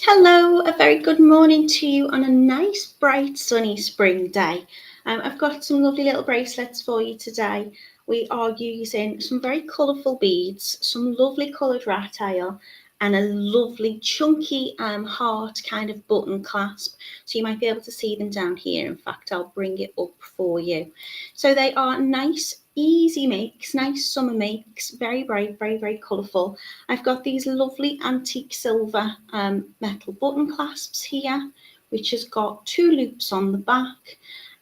Hello, a very good morning to you on a nice, bright, sunny spring day. I've got some lovely little bracelets for you today. We are using some very colourful beads, some lovely coloured rattail, and a lovely chunky heart kind of button clasp. So you might be able to see them down here. In fact, I'll bring it up for you. So they are nice, easy makes, nice summer makes, very bright, very, very colourful. I've got these lovely antique silver metal button clasps here, which has got 2 loops on the back.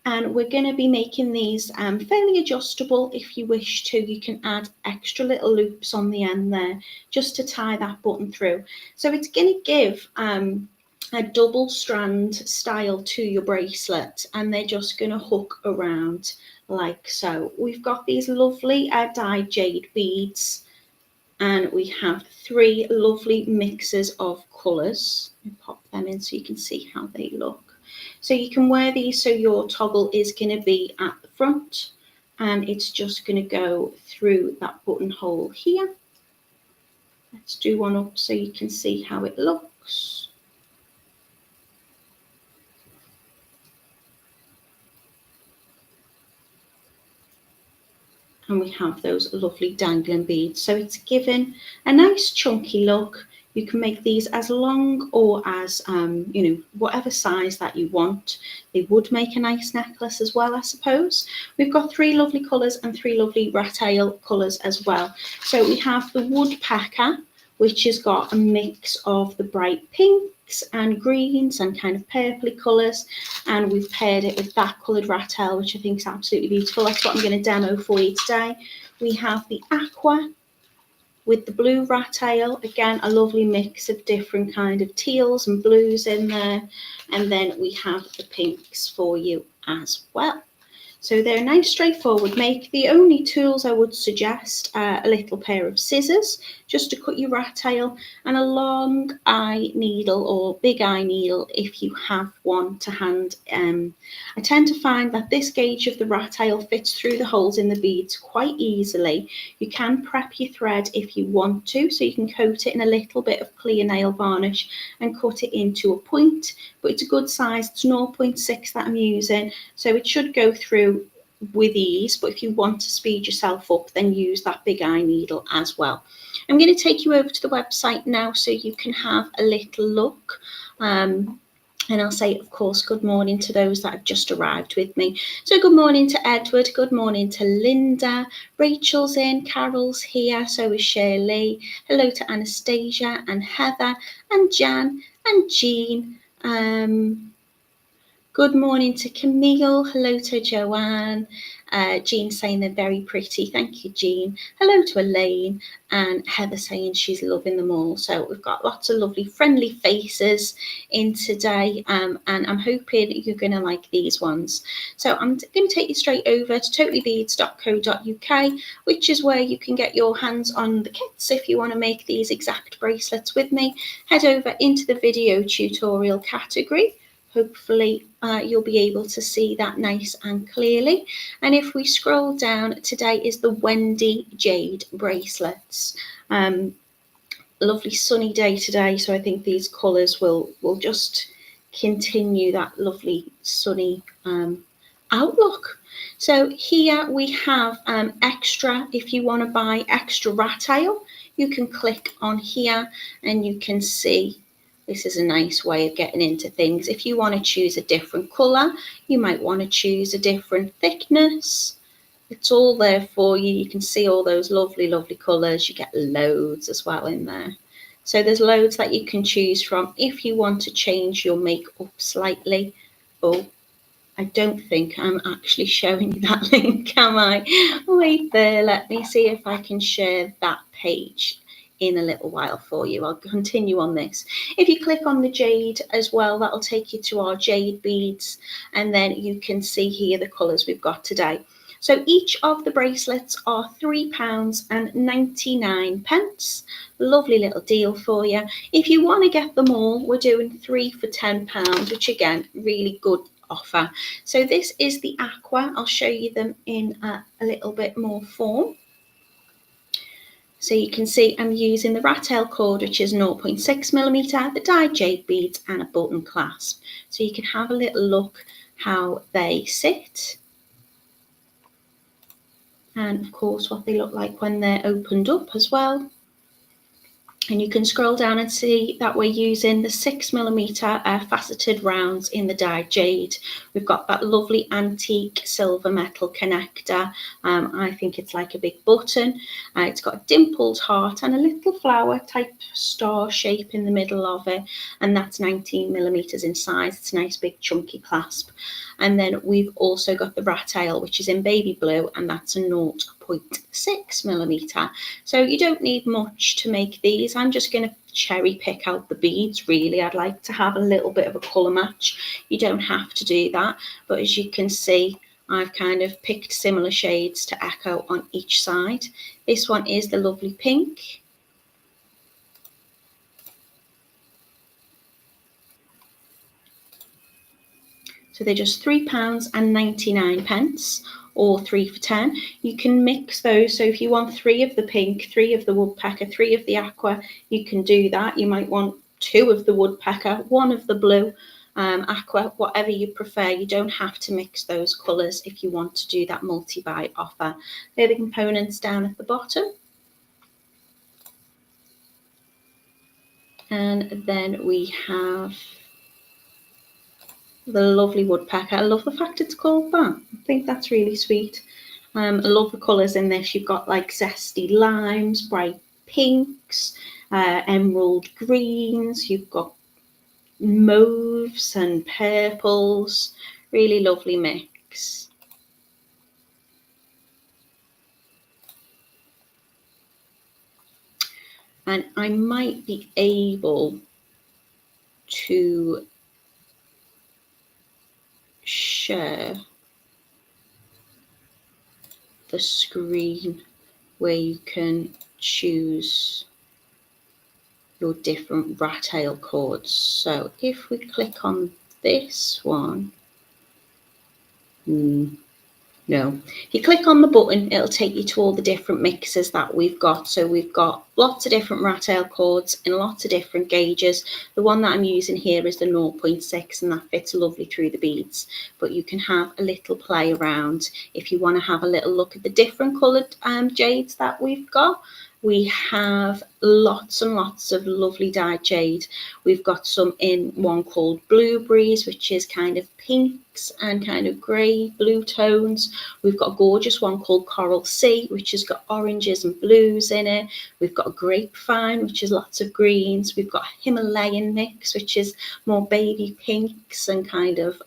And we're going to be making these fairly adjustable. If you wish to, you can add extra little loops on the end there just to tie that button through. So it's going to give a double strand style to your bracelet, and they're just going to hook around like so. We've got these lovely dyed jade beads, and we have 3 lovely mixes of colours. Let me pop them in so you can see how they look. So you can wear these so your toggle is going to be at the front, and it's just going to go through that buttonhole here. Let's do one up so you can see how it looks. And we have those lovely dangling beads. So it's given a nice chunky look. You can make these as long or as, whatever size that you want. They would make a nice necklace as well, I suppose. We've got 3 lovely colours and 3 lovely rattail colours as well. So we have the woodpecker, which has got a mix of the bright pinks and greens and kind of purpley colours, and we've paired it with that coloured rattail, which I think is absolutely beautiful. That's what I'm going to demo for you today. We have the aqua with the blue rattail, again a lovely mix of different kind of teals and blues in there, and then we have the pinks for you as well. So they're a nice straightforward make. The only tools I would suggest are a little pair of scissors just to cut your rattail, and a long eye needle or big eye needle if you have one to hand. I tend to find that this gauge of the rattail fits through the holes in the beads quite easily. You can prep your thread if you want to, so you can coat it in a little bit of clear nail varnish and cut it into a point, but it's a good size. It's 0.6 that I'm using, so it should go through with ease. But if you want to speed yourself up, then use that big eye needle as well. I'm going to take you over to the website now so you can have a little look. And I'll say, of course, good morning to those that have just arrived with me. So good morning to Edward, good morning to Linda, Rachel's in, Carol's here, so is Shirley. Hello to Anastasia and Heather and Jan and Jean. Good morning to Camille. Hello to Joanne. Jean saying they're very pretty. Thank you, Jean. Hello to Elaine. And Heather saying she's loving them all. So we've got lots of lovely, friendly faces in today. And I'm hoping you're going to like these ones. So I'm going to take you straight over to totallybeads.co.uk, which is where you can get your hands on the kits if you want to make these exact bracelets with me. Head over into the video tutorial category. Hopefully you'll be able to see that nice and clearly. And if we scroll down, today is the Wendy Jade bracelets. Lovely sunny day today, so I think these colours will just continue that lovely sunny outlook. So here we have extra. If you want to buy extra rattail, you can click on here and you can see. This is a nice way of getting into things. If you want to choose a different colour, you might want to choose a different thickness. It's all there for you. You can see all those lovely, lovely colours. You get loads as well in there. So there's loads that you can choose from if you want to change your makeup slightly. Oh, I don't think I'm actually showing you that link, am I? Wait there, let me see if I can share that page in a little while for you. I'll continue on this. If you click on the jade as well, that'll take you to our jade beads, and then you can see here the colours we've got today. So each of the bracelets are £3.99. Lovely little deal for you. If you want to get them all, we're doing 3 for £10, which again, really good offer. So this is the aqua. I'll show you them in a little bit more form. So you can see I'm using the Rattail Cord, which is 0.6mm, the dyed jade beads and a button clasp. So you can have a little look how they sit. And of course what they look like when they're opened up as well. And you can scroll down and see that we're using the 6mm faceted rounds in the dyed jade. We've got that lovely antique silver metal connector. I think it's like a big button. It's got a dimpled heart and a little flower type star shape in the middle of it. And that's 19mm in size. It's a nice big chunky clasp. And then we've also got the Rattail, which is in baby blue, and that's a 0.6mm. So you don't need much to make these. I'm just going to cherry pick out the beads, really. I'd like to have a little bit of a colour match. You don't have to do that, but as you can see, I've kind of picked similar shades to echo on each side. This one is the lovely pink. So they're just £3.99 or 3 for 10. You can mix those. So if you want 3 of the pink, 3 of the woodpecker, 3 of the aqua, you can do that. You might want 2 of the woodpecker, 1 of the blue, aqua, whatever you prefer. You don't have to mix those colours if you want to do that multi-buy offer. They're the components down at the bottom. And then we have the lovely woodpecker. I love the fact it's called that. I think that's really sweet. I love the colours in this. You've got like zesty limes, bright pinks, emerald greens. You've got mauves and purples. Really lovely mix. And I might be able to share the screen where you can choose your different Rattail cords. So if we click on this one, no. If you click on the button, it'll take you to all the different mixes that we've got. So we've got lots of different Rattail cords in lots of different gauges. The one that I'm using here is the 0.6 and that fits lovely through the beads. But you can have a little play around if you want to have a little look at the different coloured jades that we've got. We have lots and lots of lovely dyed jade. We've got some in one called Blueberries, which is kind of pinks and kind of grey blue tones. We've got a gorgeous one called Coral Sea, which has got oranges and blues in it. We've got a Grapevine, which is lots of greens. We've got a Himalayan mix, which is more baby pinks and kind of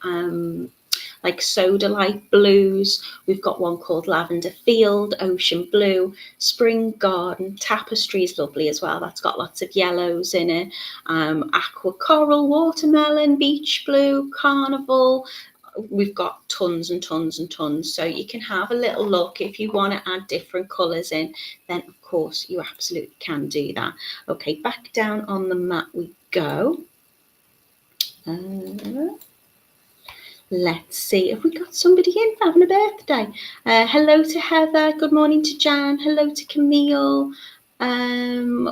like soda light blues. We've got one called Lavender Field, Ocean Blue, Spring Garden, Tapestry is lovely as well. That's got lots of yellows in it. Aqua Coral, Watermelon, Beach Blue, Carnival. We've got tons and tons and tons. So you can have a little look. If you want to add different colours in, then of course you absolutely can do that. Okay, back down on the mat we go. Let's see if we got somebody in having a birthday. Hello to Heather. Good morning to Jan. Hello to Camille.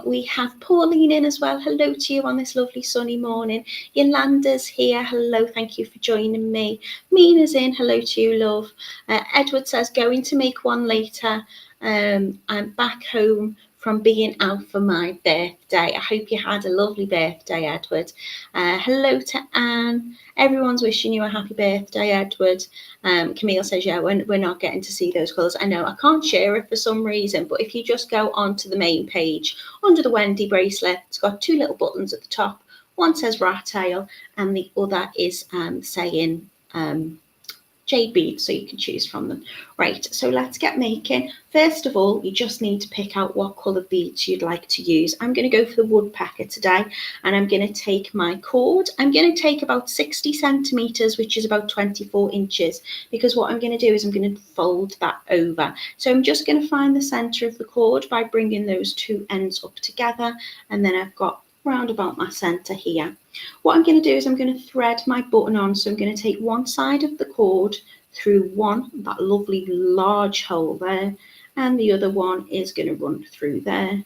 We have Pauline in as well. Hello to you on this lovely sunny morning. Yolanda's here. Hello. Thank you for joining me. Mina's in. Hello to you, love. Edward says, going to make one later. I'm back home from being out for my birthday. I hope you had a lovely birthday, Edward. Hello to Anne. Everyone's wishing you a happy birthday, Edward. Camille says, yeah, we're not getting to see those colours. I know, I can't share it for some reason, but if you just go onto the main page, under the Wendy bracelet, it's got 2 little buttons at the top. One says Rattail and the other is saying jade beads, so you can choose from them. Right, so let's get making. First of all, you just need to pick out what colour beads you'd like to use. I'm going to go for the woodpecker today, and I'm going to take my cord. I'm going to take about 60 centimetres, which is about 24 inches, because what I'm going to do is I'm going to fold that over. So I'm just going to find the centre of the cord by bringing those 2 ends up together, and then I've got round about my centre here. What I'm going to do is I'm going to thread my button on. So I'm going to take one side of the cord through that lovely large hole there, and the other one is going to run through there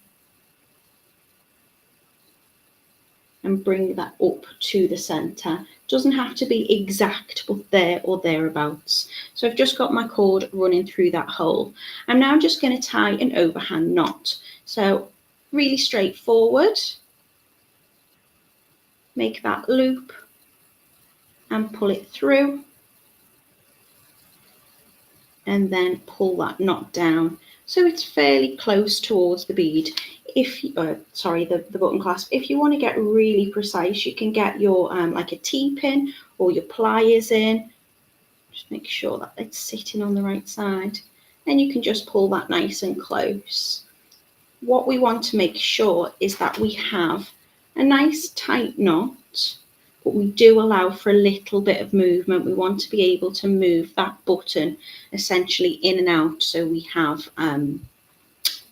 and bring that up to the center. Doesn't have to be exact, but there or thereabouts. So I've just got my cord running through that hole. I'm now just going to tie an overhand knot. So really straightforward. Make that loop and pull it through, and then pull that knot down so it's fairly close towards the bead. If the button clasp. If you want to get really precise, you can get your like a T-pin or your pliers in. Just make sure that it's sitting on the right side, and you can just pull that nice and close. What we want to make sure is that we have a nice tight knot, but we do allow for a little bit of movement. We want to be able to move that button essentially in and out, so we have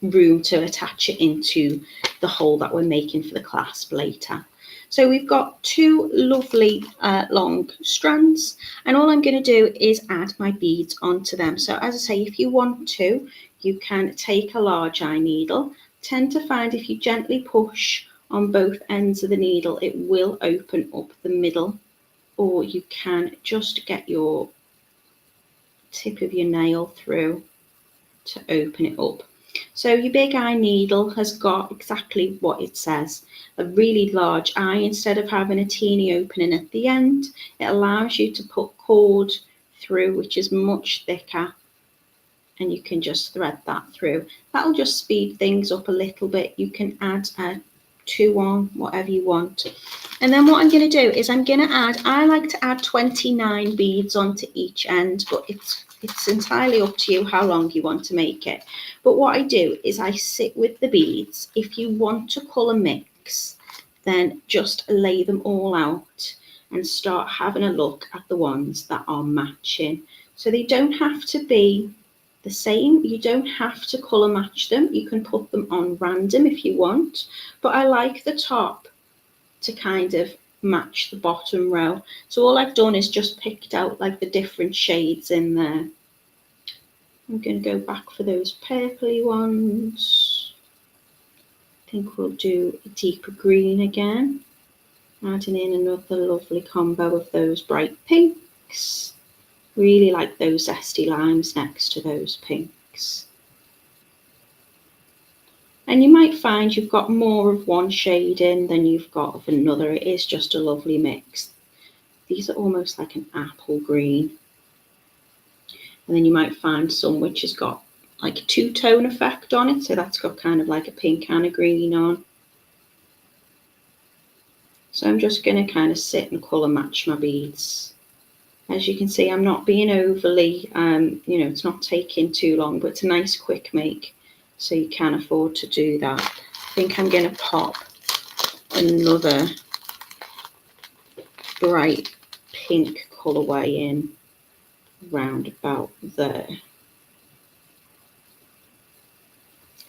room to attach it into the hole that we're making for the clasp later. So we've got two lovely long strands, and all I'm going to do is add my beads onto them. So as I say, if you want to, you can take a large eye needle. Tend to find if you gently push on both ends of the needle, it will open up the middle, or you can just get your tip of your nail through to open it up. So your big eye needle has got exactly what it says, a really large eye. Instead of having a teeny opening at the end, it allows you to put cord through, which is much thicker, and you can just thread that through. That'll just speed things up a little bit. You can add two on, whatever you want. And then what I'm going to do is I'm going to add, I like to add 29 beads onto each end, but it's entirely up to you how long you want to make it. But what I do is I sit with the beads. If you want to colour mix, then just lay them all out and start having a look at the ones that are matching. So they don't have to be the same. You don't have to colour match them. You can put them on random if you want, but I like the top to kind of match the bottom row. So all I've done is just picked out like the different shades in there. I'm going to go back for those purpley ones. I think we'll do a deeper green again, adding in another lovely combo of those bright pinks. Really like those zesty limes next to those pinks. And you might find you've got more of one shade in than you've got of another. It is just a lovely mix. These are almost like an apple green. And then you might find some which has got like a two-tone effect on it. So that's got kind of like a pink and a green on. So I'm just going to kind of sit and colour match my beads. As you can see, I'm not being overly, it's not taking too long, but it's a nice quick make, so you can afford to do that. I think I'm going to pop another bright pink colourway in round about there.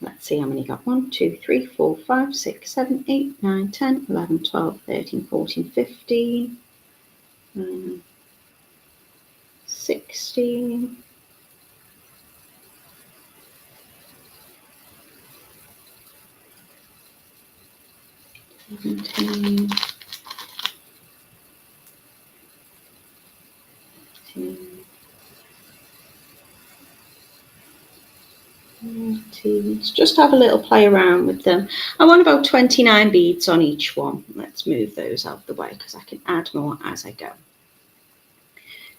Let's see how many got. 1, 2, 3, 4, 5, 6, 7, 8, 9, 10, 11, 12, 13, 14, 15. 16, 17, 18, 19. Just have a little play around with them. I want about 29 beads on each one. Let's move those out of the way because I can add more as I go.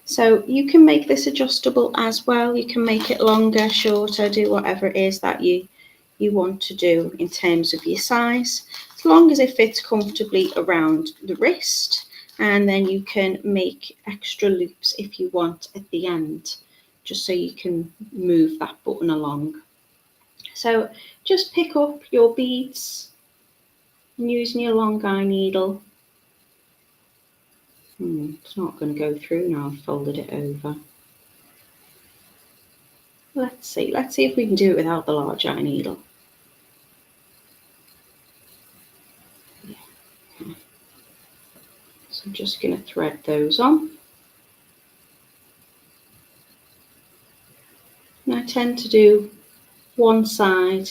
So you can make this adjustable as well. You can make it longer, shorter, do whatever it is that you want to do in terms of your size, as long as it fits comfortably around the wrist. And then you can make extra loops if you want at the end, just so you can move that button along. So just pick up your beads and using your long eye needle. It's not going to go through now. I've folded it over. Let's see if we can do it without the large eye needle. Yeah. So I'm just going to thread those on. And I tend to do one side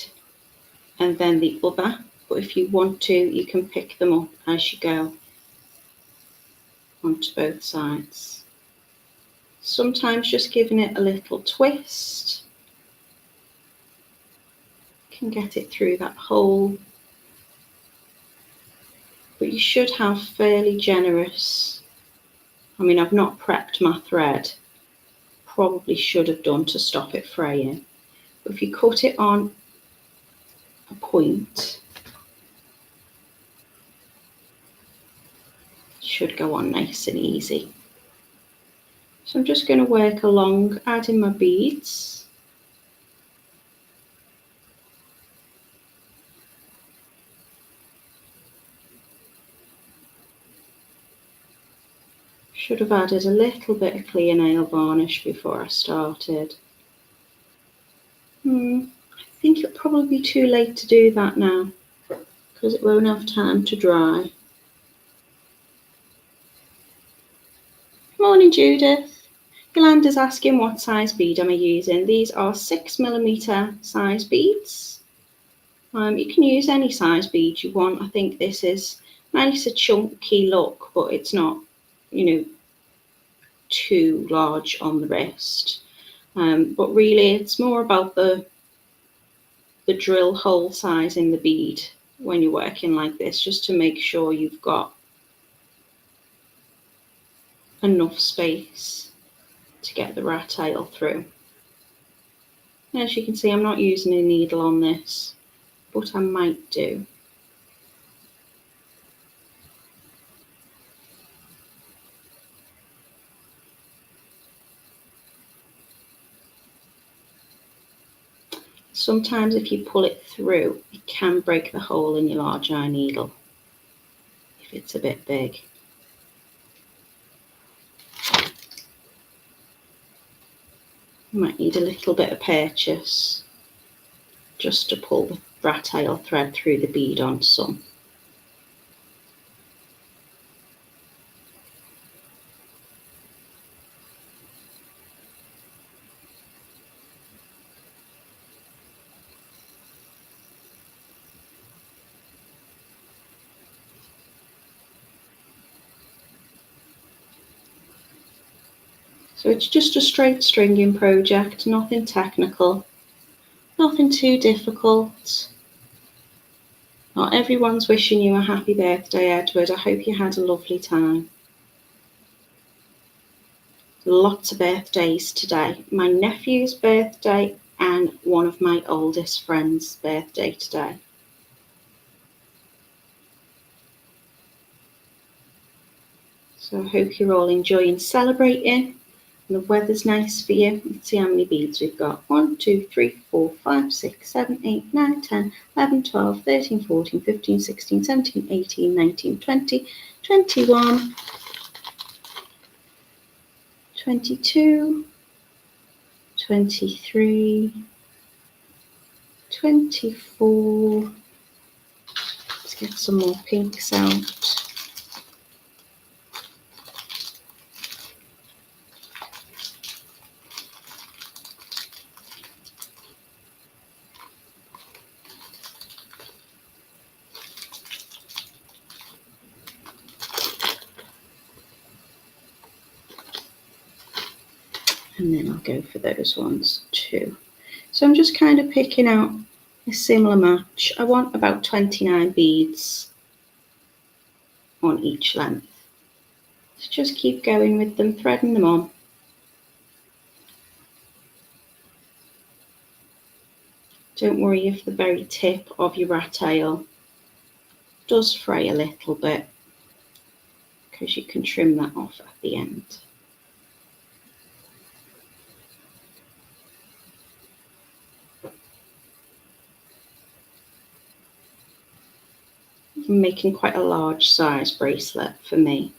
and then the other, but if you want to, you can pick them up as you go onto both sides. Sometimes just giving it a little twist can get it through that hole, but you should have fairly generous, I mean, I've not prepped my thread, probably should have done to stop it fraying, but if you cut it on a point, it should go on nice and easy. So I'm just going to work along, adding my beads. Should have added a little bit of clear nail varnish before I started. I think it'll probably be too late to do that now because it won't have time to dry. Morning, Judith. Yolanda's asking what size bead am I using. These are 6mm size beads. You can use any size bead you want. I think this is nice, a chunky look, but it's not, you know, too large on the wrist. But really it's more about the drill hole size in the bead when you're working like this, just to make sure you've got enough space to get the rattail through. And as you can see, I'm not using a needle on this, but I might do. Sometimes if you pull it through, it can break the hole in your large eye needle if it's a bit big. You might need a little bit of purchase just to pull the rattail thread through the bead on some. So it's just a straight stringing project, nothing technical, nothing too difficult. Not everyone's wishing you a happy birthday, Edward. I hope you had a lovely time. Lots of birthdays today. My nephew's birthday and one of my oldest friends' birthday today. So I hope you're all enjoying celebrating. And the weather's nice for you. Let's see how many beads we've got. 1, 2, 3, 4, 5, 6, 7, 8, 9, 10, 11, 12, 13, 14, 15, 16, 17, 18, 19, 20, 21, 22, 23, 24. Let's get some more pinks out. And then I'll go for those ones too. So I'm just kind of picking out a similar match. I want about 29 beads on each length. So just keep going with them, threading them on. Don't worry if the very tip of your rattail does fray a little bit, because you can trim that off at the end. I'm making quite a large size bracelet for me.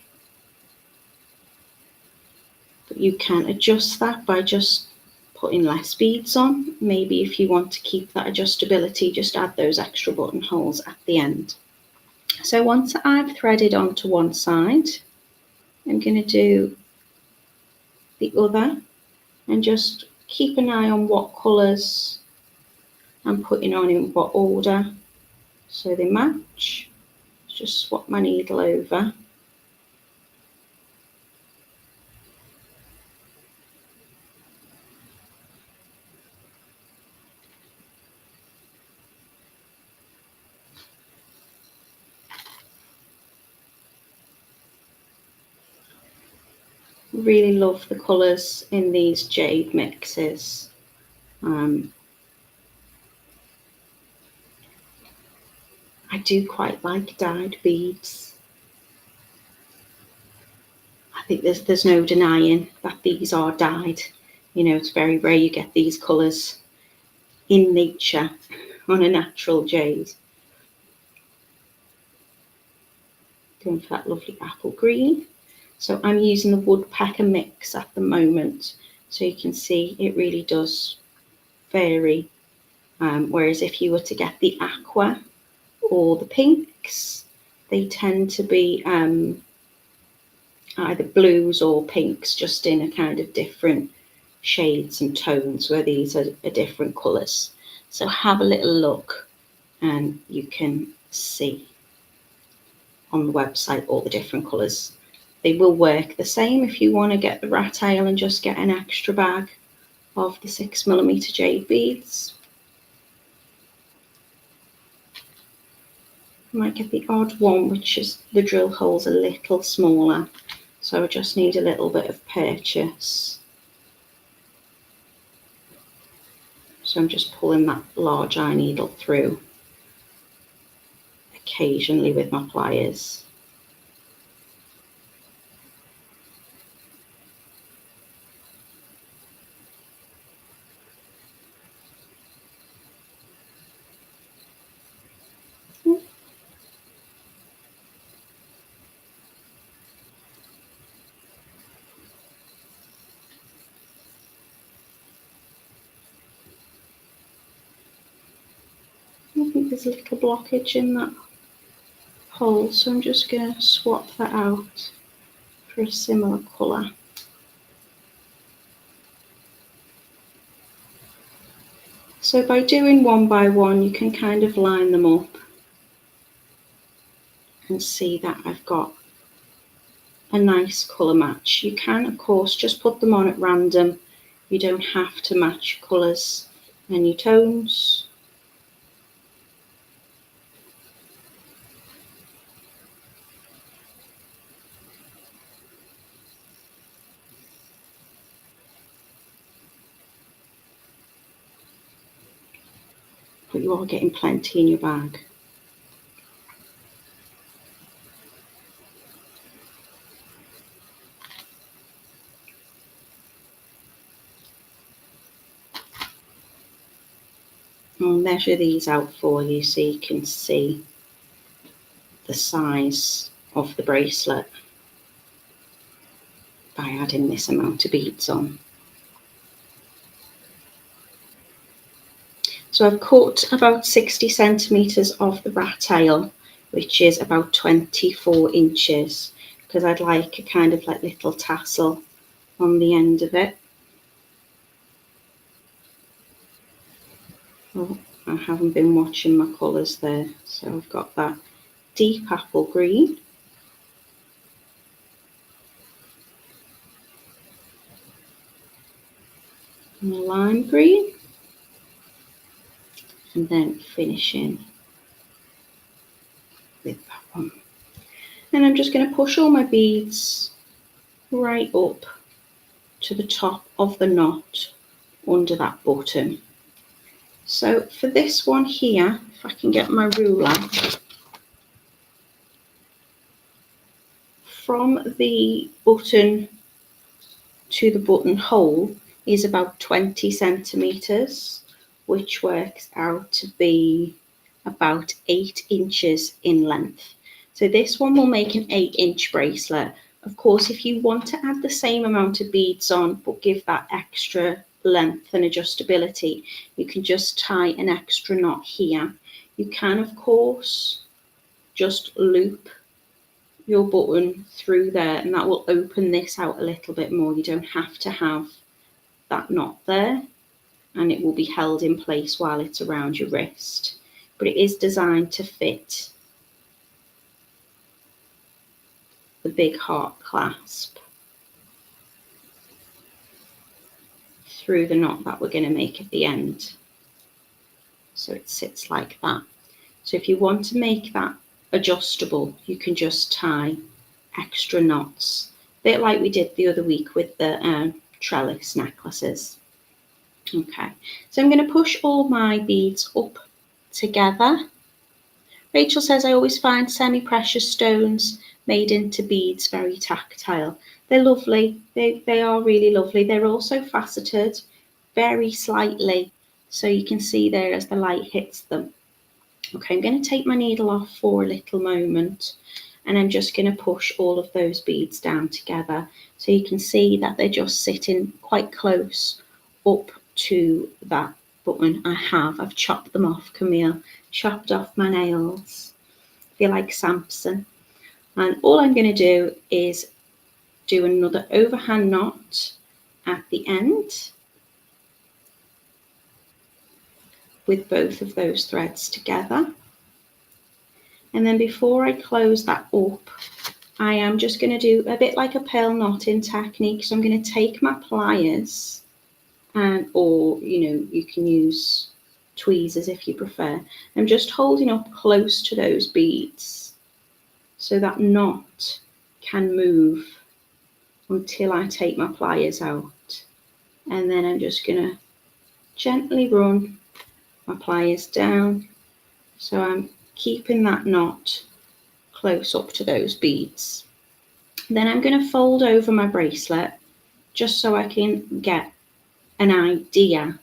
But you can adjust that by just putting less beads on. Maybe if you want to keep that adjustability, just add those extra buttonholes at the end. So once I've threaded onto one side, I'm going to do the other and just keep an eye on what colours I'm putting on in what order so they match. Just swap my needle over. Really love the colours in these jade mixes. I do quite like dyed beads. I think there's no denying that these are dyed. You know, it's very rare you get these colours in nature on a natural jade. Going for that lovely apple green. So I'm using the woodpecker mix at the moment. So you can see it really does vary. Whereas if you were to get the aqua or the pinks, they tend to be either blues or pinks, just in a kind of different shades and tones, where these are different colours. So have a little look and you can see on the website all the different colours. They will work the same if you want to get the Rattail and just get an extra bag of the 6mm jade beads. You might get the odd one, which is the drill hole's a little smaller, so I just need a little bit of purchase. So I'm just pulling that large eye needle through occasionally with my pliers. I think there's a little blockage in that hole, so I'm just going to swap that out for a similar colour. So by doing one by one, you can kind of line them up and see that I've got a nice colour match. You can, of course, just put them on at random. You don't have to match colours and your tones. But you are getting plenty in your bag. I'll measure these out for you so you can see the size of the bracelet by adding this amount of beads on. So I've cut about 60 centimetres of the Rattail, which is about 24 inches, because I'd like a kind of like little tassel on the end of it. Oh, I haven't been watching my colours there. So I've got that deep apple green, and the lime green, and then finishing with that one. And I'm just going to push all my beads right up to the top of the knot under that button. So for this one here, if I can get my ruler, from the button to the buttonhole is about 20 centimetres, which works out to be about 8 inches in length. So this one will make an 8-inch bracelet. Of course, if you want to add the same amount of beads on, but give that extra length and adjustability, you can just tie an extra knot here. You can, of course, just loop your button through there, and that will open this out a little bit more. You don't have to have that knot there. and it will be held in place while it's around your wrist. But it is designed to fit the big heart clasp through the knot that we're going to make at the end. So it sits like that. So if you want to make that adjustable, you can just tie extra knots, a bit like we did the other week with the trellis necklaces. Okay, so I'm going to push all my beads up together. Rachel says, I always find semi-precious stones made into beads very tactile. They're lovely. They are really lovely. They're also faceted very slightly, so you can see there as the light hits them. Okay, I'm going to take my needle off for a little moment, and I'm just going to push all of those beads down together, so you can see that they're just sitting quite close up to that button. I've chopped them off, Camille, chopped off my nails. I feel like Samson. And all I'm going to do is do another overhand knot at the end with both of those threads together. And then before I close that up, I am just going to do a bit like a pearl knotting technique. So I'm going to take my pliers, or you can use tweezers if you prefer. I'm just holding up close to those beads so that knot can move until I take my pliers out. And then I'm just going to gently run my pliers down, so I'm keeping that knot close up to those beads. Then I'm going to fold over my bracelet just so I can get an idea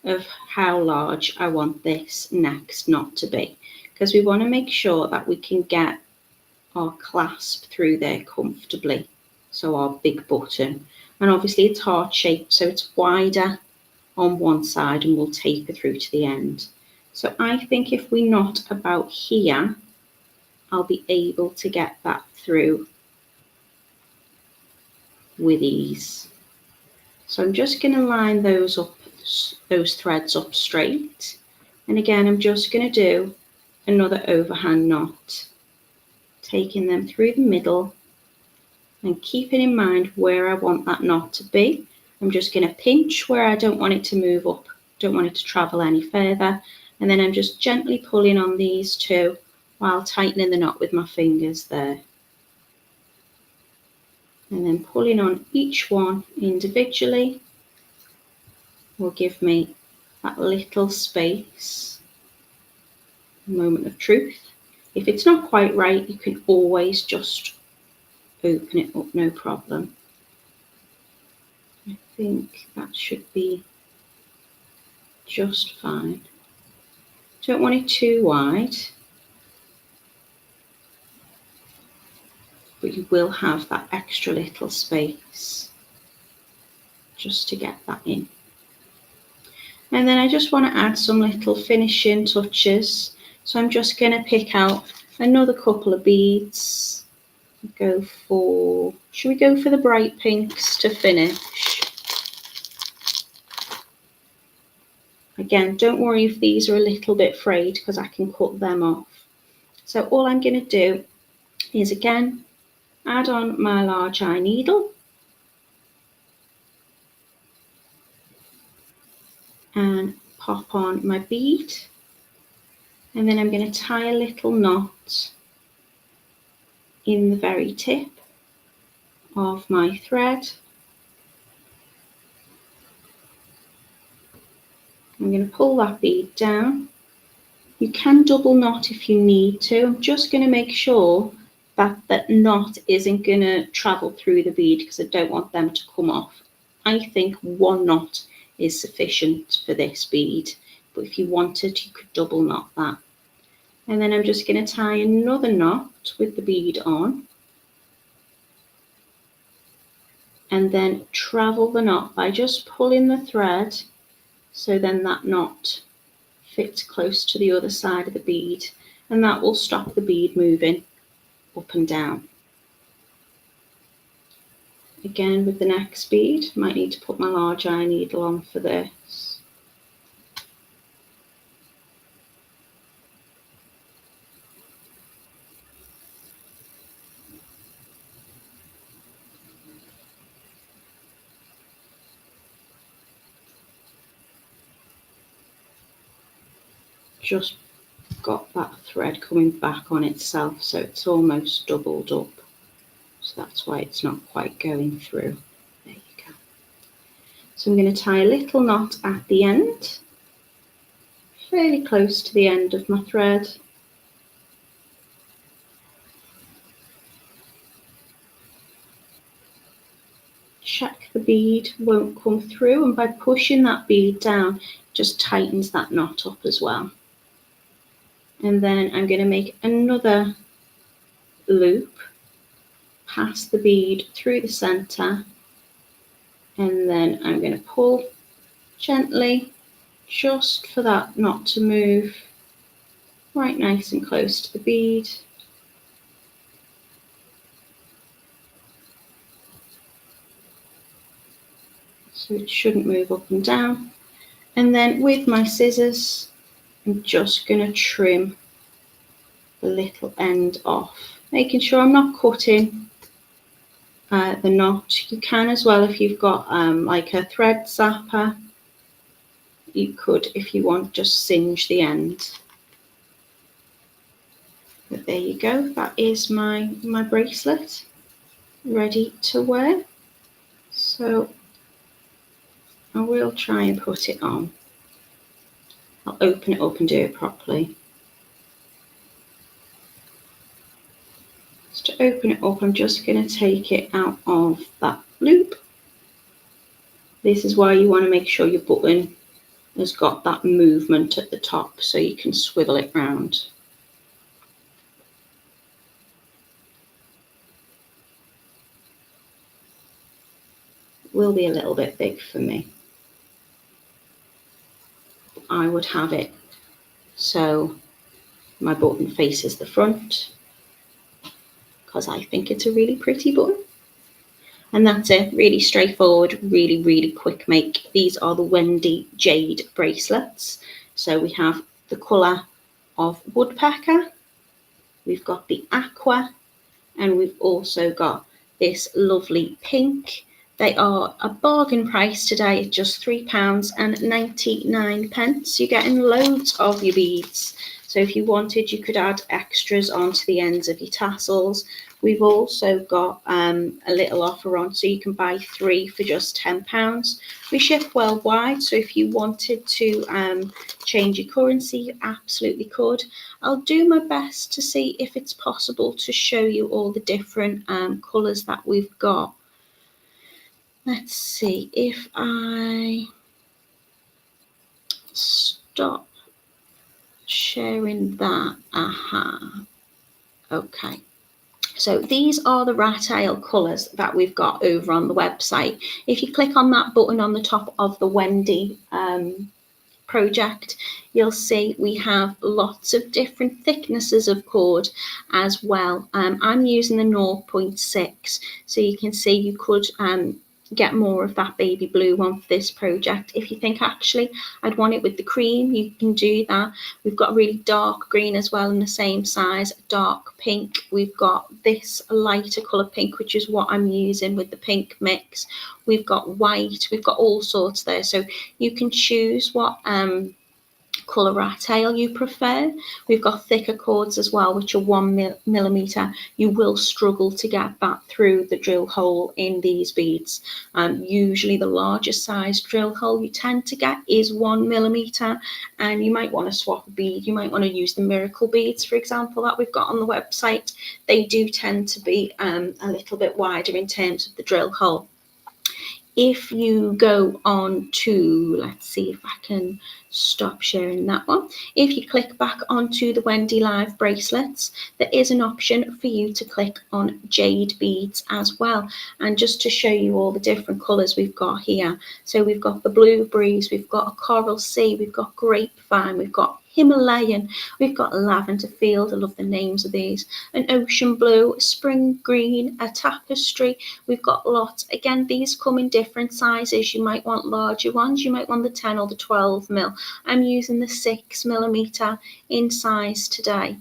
of how large I want this next knot to be, because we want to make sure that we can get our clasp through there comfortably, so our big button. And obviously it's heart shaped, so it's wider on one side and will taper through to the end. So I think if we knot about here, I'll be able to get that through with ease. So I'm just going to line those threads up straight. And again, I'm just going to do another overhand knot, taking them through the middle and keeping in mind where I want that knot to be. I'm just going to pinch where I don't want it to move up, don't want it to travel any further. And then I'm just gently pulling on these two while tightening the knot with my fingers there. And then pulling on each one individually will give me that little space, moment of truth. If it's not quite right, you can always just open it up, no problem. I think that should be just fine. Don't want it too wide, but you will have that extra little space just to get that in. And then I just want to add some little finishing touches. So I'm just going to pick out another couple of beads. Should we go for the bright pinks to finish? Again, don't worry if these are a little bit frayed, because I can cut them off. So all I'm going to do is again add on my large eye needle and pop on my bead, and then I'm going to tie a little knot in the very tip of my thread. I'm going to pull that bead down. You can double knot if you need to. I'm just going to make sure that that knot isn't going to travel through the bead, because I don't want them to come off. I think one knot is sufficient for this bead, but if you wanted, you could double knot that. And then I'm just going to tie another knot with the bead on, and then travel the knot by just pulling the thread, so then that knot fits close to the other side of the bead, and that will stop the bead moving up and down. Again, with the next bead, I might need to put my large eye needle on for this. just got that thread coming back on itself, so it's almost doubled up. So that's why it's not quite going through. There you go. So I'm going to tie a little knot at the end, fairly close to the end of my thread. Check the bead won't come through, and by pushing that bead down, just tightens that knot up as well. And then I'm going to make another loop, pass the bead through the center, and then I'm going to pull gently just for that knot to move right nice and close to the bead. So it shouldn't move up and down. And then with my scissors, I'm just going to trim the little end off, making sure I'm not cutting the knot. You can as well, if you've got like a thread zapper, you could, if you want, just singe the end. But there you go, that is my bracelet ready to wear. So I will try and put it on. I'll open it up and do it properly. So to open it up, I'm just going to take it out of that loop. This is why you want to make sure your button has got that movement at the top, so you can swivel it round. It will be a little bit big for me. I would have it so my button faces the front, because I think it's a really pretty button. And that's it, really straightforward, really, really quick make. These are the Wendy Jade bracelets. So we have the colour of woodpecker, we've got the aqua, and we've also got this lovely pink. They are a bargain price today at just £3.99. You're getting loads of your beads. So if you wanted, you could add extras onto the ends of your tassels. We've also got a little offer on, so you can buy 3 for just £10. We ship worldwide, so if you wanted to change your currency, you absolutely could. I'll do my best to see if it's possible to show you all the different colours that we've got. Let's see if I stop sharing that. Aha. Okay. So these are the Rattail colours that we've got over on the website. If you click on that button on the top of the Wendy project, you'll see we have lots of different thicknesses of cord as well. I'm using the 0.6, so you can see you could get more of that baby blue one for this project. If you think actually I'd want it with the cream, you can do that. We've got really dark green as well in the same size, dark pink. We've got this lighter colour pink, which is what I'm using with the pink mix. We've got white, we've got all sorts there, so you can choose what colour Rattail you prefer. We've got thicker cords as well, which are 1mm. You will struggle to get that through the drill hole in these beads. Usually the largest size drill hole you tend to get is 1mm, and you might want to swap a bead. You might want to use the miracle beads, for example, that we've got on the website. They do tend to be a little bit wider in terms of the drill hole. If you go on to, let's see if I can stop sharing that one. If you click back onto the Wendy Live bracelets, there is an option for you to click on Jade beads as well. And just to show you all the different colours we've got here. So we've got the blueberries, we've got a coral sea, we've got grapevine, we've got Himalayan, we've got lavender field, I love the names of these, an ocean blue, a spring green, a tapestry. We've got lots. Again, these come in different sizes. You might want larger ones, you might want the 10 or the 12mm. I'm using the 6mm in size today.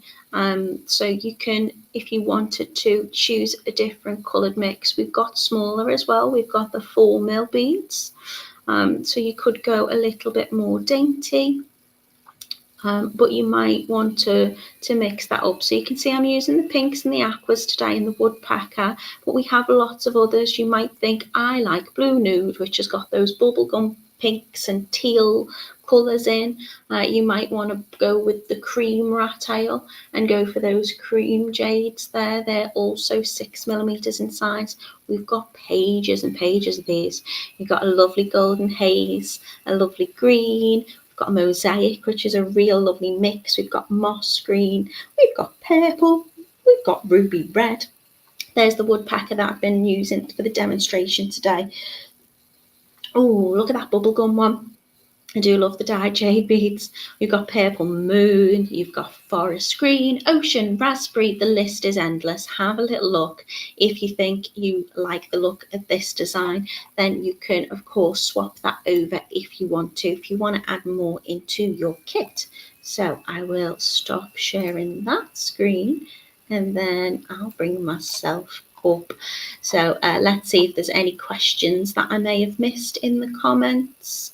So you can, if you wanted to, choose a different coloured mix. We've got smaller as well. We've got the 4mm beads. So you could go a little bit more dainty. but you might want to mix that up. So you can see I'm using the pinks and the aquas today in the woodpecker, but we have lots of others. You might think I like blue nude, which has got those bubblegum pinks and teal colours in. You might want to go with the cream Rattail and go for those cream jades there. They're also 6mm in size. We've got pages and pages of these. You've got a lovely golden haze, a lovely green. We've got a mosaic, which is a real lovely mix. We've got moss green. We've got purple. We've got ruby red. There's the woodpecker that I've been using for the demonstration today. Oh, look at that bubblegum one. I do love the dyed jade beads. You've got purple moon, you've got forest green, ocean, raspberry. The list is endless. Have a little look. If you think you like the look of this design, then you can, of course, swap that over if you want to, if you want to add more into your kit. So I will stop sharing that screen and then I'll bring myself up. So let's see if there's any questions that I may have missed in the comments.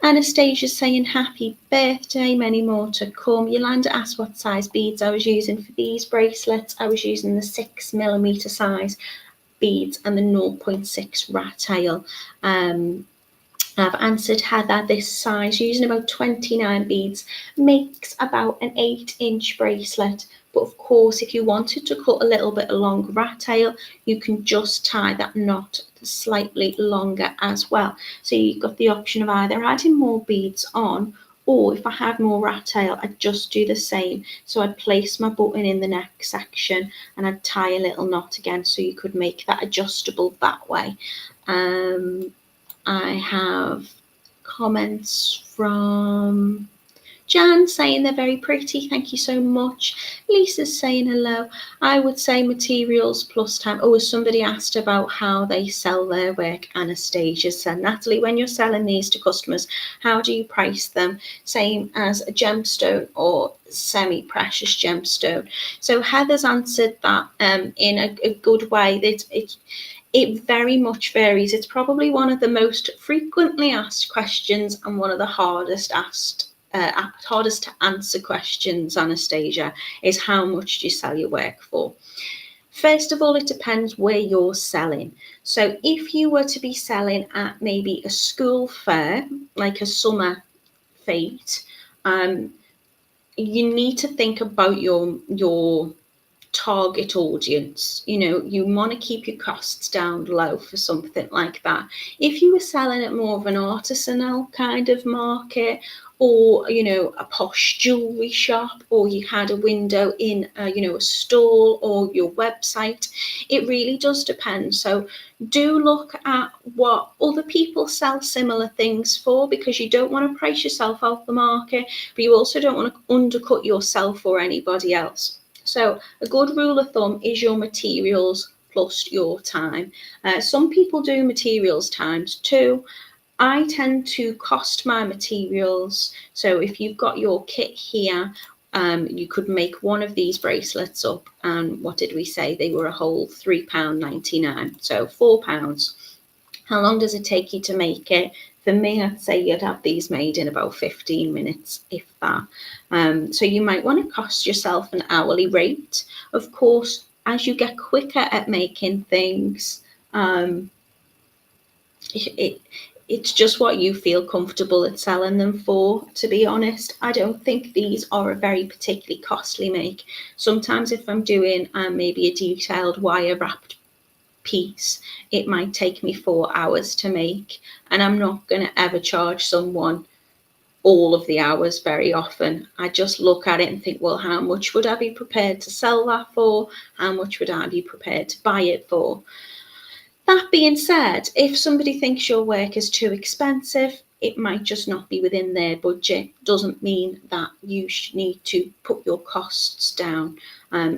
Anastasia's saying happy birthday, many more to come. Yolanda asked what size beads I was using for these bracelets. I was using the 6mm size beads and the 0.6 Rattail. I've answered Heather, this size, using about 29 beads, makes about an 8-inch bracelet. But of course, if you wanted to cut a little bit along Rattail, you can just tie that knot slightly longer as well. So you've got the option of either adding more beads on, or if I had more Rattail, I'd just do the same. So I'd place my button in the neck section and I'd tie a little knot again, so you could make that adjustable that way. I have comments from Jan saying they're very pretty. Thank you so much. Lisa's saying hello. I would say materials plus time. Oh, somebody asked about how they sell their work. Anastasia said, Natalie, when you're selling these to customers, how do you price them? Same as a gemstone or semi-precious gemstone? So Heather's answered that in a good way. It very much varies. It's probably one of the most frequently asked questions and one of the hardest to answer questions, Anastasia, is how much do you sell your work for? First of all, it depends where you're selling. So if you were to be selling at maybe a school fair, like a summer fete, you need to think about your target audience. You want to keep your costs down low for something like that. If you were selling at more of an artisanal kind of market, or a posh jewelry shop, or you had a window in a stall or your website, it really does depend. So do look at what other people sell similar things for, because you don't want to price yourself out the market, but you also don't want to undercut yourself or anybody else. So a good rule of thumb is your materials plus your time. Some people do materials times 2. I tend to cost my materials. So if you've got your kit here, you could make one of these bracelets up, and what did we say? They were a whole £3.99, so £4. How long does it take you to make it? For me, I'd say you'd have these made in about 15 minutes, if that. So you might want to cost yourself an hourly rate. Of course, as you get quicker at making things, it's just what you feel comfortable at selling them for, to be honest. I don't think these are a very particularly costly make. Sometimes if I'm doing maybe a detailed wire wrapped piece, it might take me 4 hours to make, and I'm not going to ever charge someone all of the hours very often. I just look at it and think, well, how much would I be prepared to sell that for? How much would I be prepared to buy it for? That being said, if somebody thinks your work is too expensive, it might just not be within their budget. Doesn't mean that you need to put your costs down.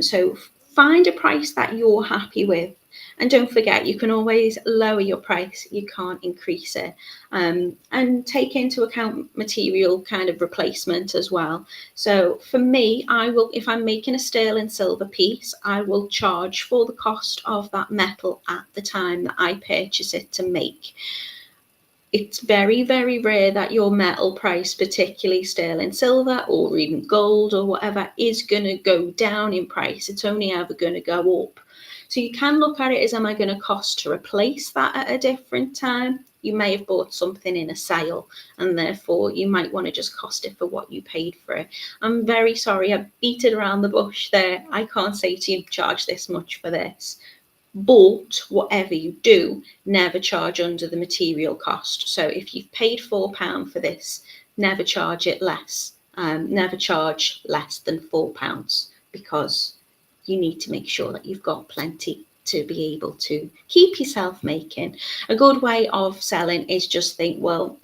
So find a price that you're happy with. And don't forget, you can always lower your price. You can't increase it. And take into account material kind of replacement as well. So for me, if I'm making a sterling silver piece, I will charge for the cost of that metal at the time that I purchase it to make. It's very, very rare that your metal price, particularly sterling silver or even gold or whatever, is going to go down in price. It's only ever going to go up. So you can look at it as, am I going to cost to replace that at a different time? You may have bought something in a sale and therefore you might want to just cost it for what you paid for it. I'm very sorry, I beat it around the bush there. I can't say to you, charge this much for this. But whatever you do, never charge under the material cost. So if you've paid £4 for this, never charge it less. Never charge less than £4, because you need to make sure that you've got plenty to be able to keep yourself making. A good way of selling is just think, well,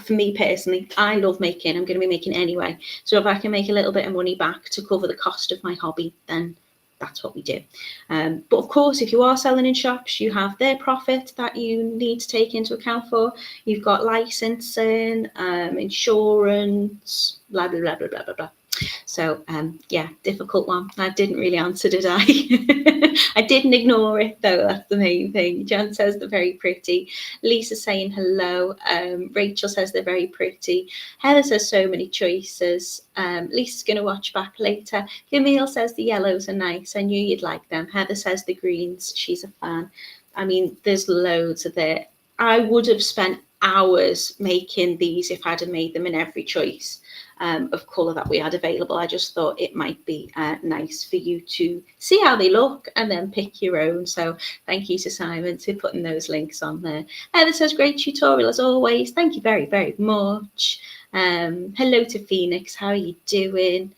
for me personally, I love making. I'm going to be making anyway. So if I can make a little bit of money back to cover the cost of my hobby, then that's what we do. But of course, if you are selling in shops, you have their profit that you need to take into account for. You've got licensing, insurance, blah, blah, blah, blah, blah, blah, blah. So, yeah, difficult one. I didn't really answer, did I? I didn't ignore it, though. That's the main thing. Jan says they're very pretty. Lisa saying hello. Rachel says they're very pretty. Heather says so many choices. Lisa's going to watch back later. Camille says the yellows are nice. I knew you'd like them. Heather says the greens. She's a fan. I mean, there's loads of it. I would have spent hours making these if I'd have made them in every choice of colour that we had available. I just thought it might be nice for you to see how they look and then pick your own. So thank you to Simon for putting those links on there. Heather says great tutorial as always. Thank you very, very much. Hello to Phoenix. How are you doing?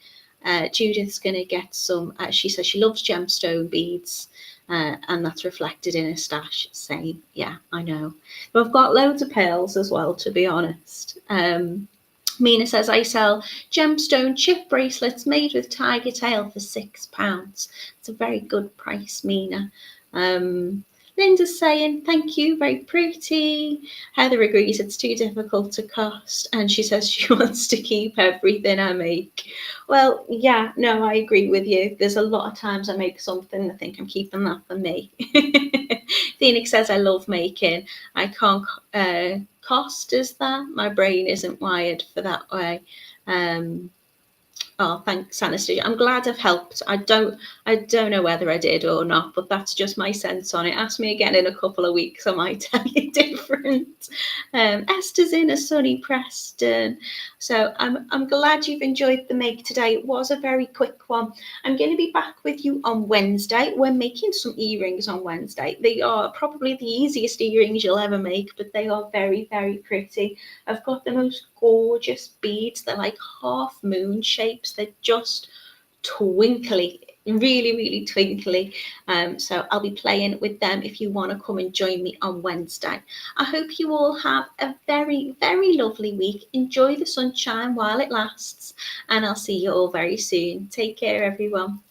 Judith's going to get some. She says she loves gemstone beads. And that's reflected in her stash. Same, yeah, I know. But I've got loads of pearls as well, to be honest. Mina says, I sell gemstone chip bracelets made with tiger tail for £6. It's a very good price, Mina. Linda's saying, thank you, very pretty. Heather agrees it's too difficult to cost. And she says she wants to keep everything I make. Well, yeah, no, I agree with you. There's a lot of times I make something and I think I'm keeping that for me. Phoenix says, I love making. I can't cost as that. My brain isn't wired for that way. Oh, thanks, Anastasia. I'm glad I've helped. I don't know whether I did or not, but that's just my sense on it. Ask me again in a couple of weeks, I might tell you different. Esther's in a sunny Preston. So I'm glad you've enjoyed the make today. It was a very quick one. I'm going to be back with you on Wednesday. We're making some earrings on Wednesday. They are probably the easiest earrings you'll ever make, but they are very, very pretty. I've got the most gorgeous beads. They're like half moon shapes. They're just twinkly, really, really twinkly. So I'll be playing with them if you want to come and join me on Wednesday. I hope you all have a very, very lovely week. Enjoy the sunshine while it lasts, and I'll see you all very soon. Take care, everyone.